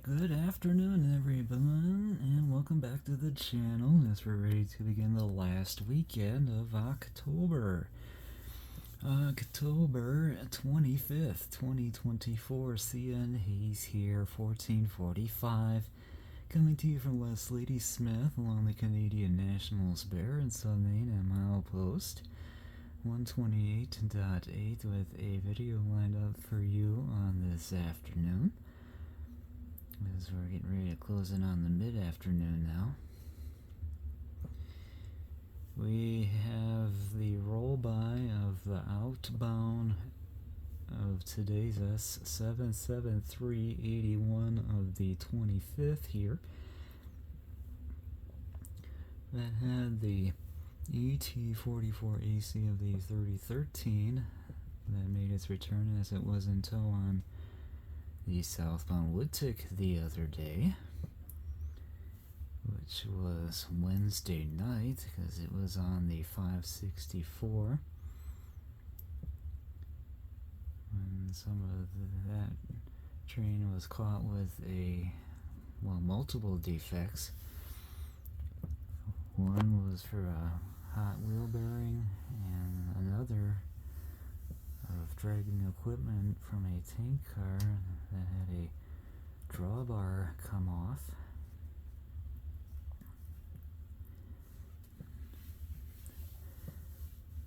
Good afternoon, everyone, and welcome back to the channel as we're ready to begin the last weekend of October. October 25th, 2024. CN Hayes here, 1445. Coming to you from West Ladysmith along the Canadian Nationals Bear and Sunmain and Milepost. 128.8 with a video lined up for you on this afternoon. As we're getting ready to close in on the mid-afternoon now. We have the roll-by of the outbound of today's S773 81 of the 25th here. That had the ET44AC of the 3013 that made its return as it was in tow on the southbound Wabtec the other day, which was Wednesday night because it was on the 564 when some of that train was caught with multiple defects. One was for a hot wheel bearing and another of dragging equipment from a tank car that had a drawbar come off.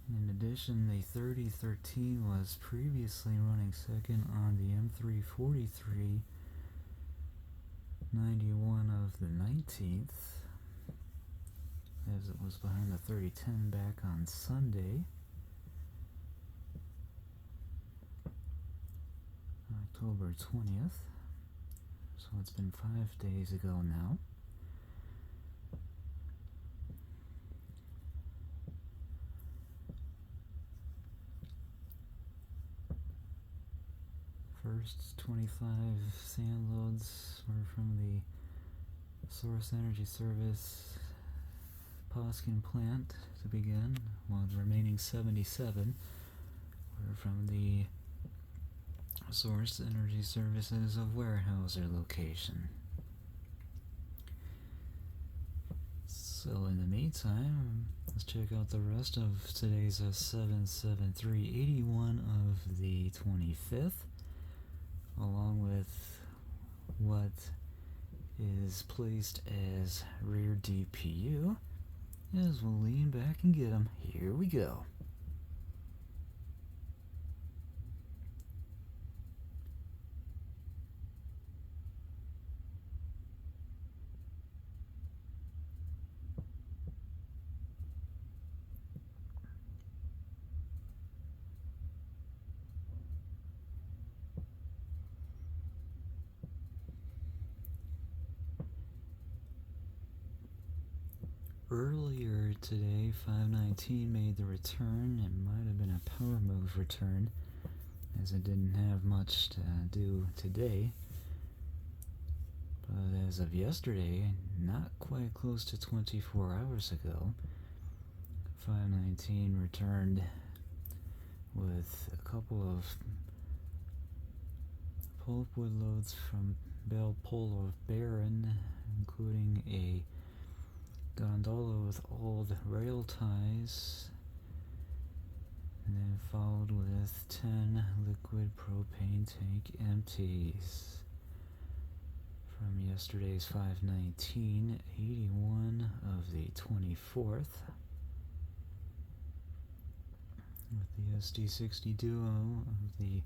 In addition, the 3013 was previously running second on the M343 91 of the 19th, as it was behind the 3010 back on Sunday. October 20th, so it's been 5 days ago now. First 25 sand loads were from the Source Energy Service Poskin plant to begin, while the remaining 77 were from the Source Energy Services of Weyerhaeuser location. So in the meantime, let's check out the rest of today's S773 81 of the 25th, along with what is placed as rear DPU, as we'll lean back and get them. Here we go. Earlier today, 519 made the return. It might have been a power move return, as it didn't have much to do today. But as of yesterday, not quite close to 24 hours ago, 519 returned with a couple of pulpwood loads from Bell Polo Baron, including a gondola with old rail ties, and then followed with 10 liquid propane tank empties from yesterday's 519 81 of the 24th, with the SD60 duo of the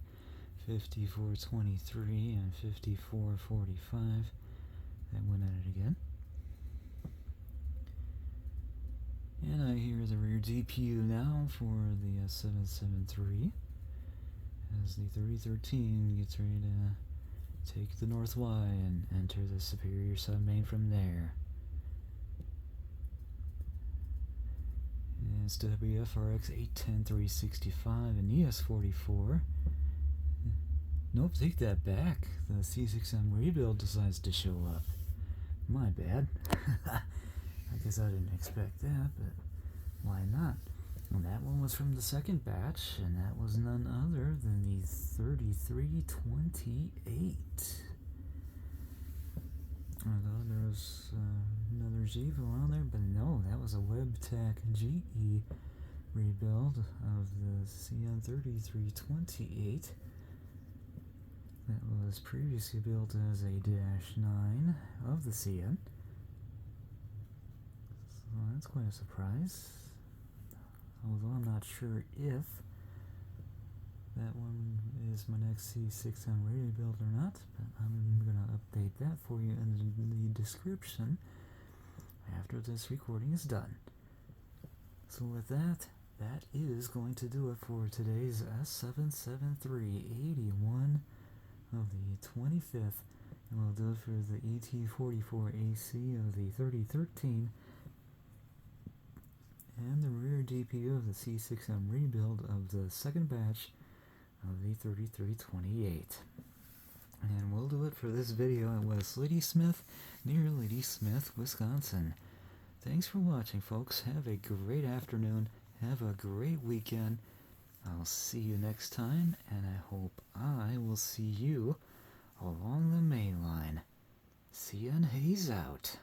5423 and 5445 that went at it again. And I hear the rear DPU now for the S773 as the 3013 gets ready to take the North Y and enter the Superior Submain from there. And it's WFRX 810-365 and ES44. Nope, take that back. The C6M rebuild decides to show up. My bad. I guess I didn't expect that, but why not? And that one was from the second batch, and that was none other than the 3328. I thought there was another GEVO on there, but no, that was a Wabtec GE rebuild of the CN3328 that was previously built as a Dash 9 of the CN. So that's quite a surprise, although I'm not sure if that one is my next C6M radio build or not, but I'm going to update that for you in the description after this recording is done. So with that, that is going to do it for today's S773 81 of the 25th, and we'll do it for the ET44AC of the 3013 and the rear DPU of the C6M rebuild of the second batch of the 3328. And we'll do it for this video at West Ladysmith, near Ladysmith, Wisconsin. Thanks for watching, folks. Have a great afternoon. Have a great weekend. I'll see you next time, and I hope I will see you along the main line. See ya and haze out.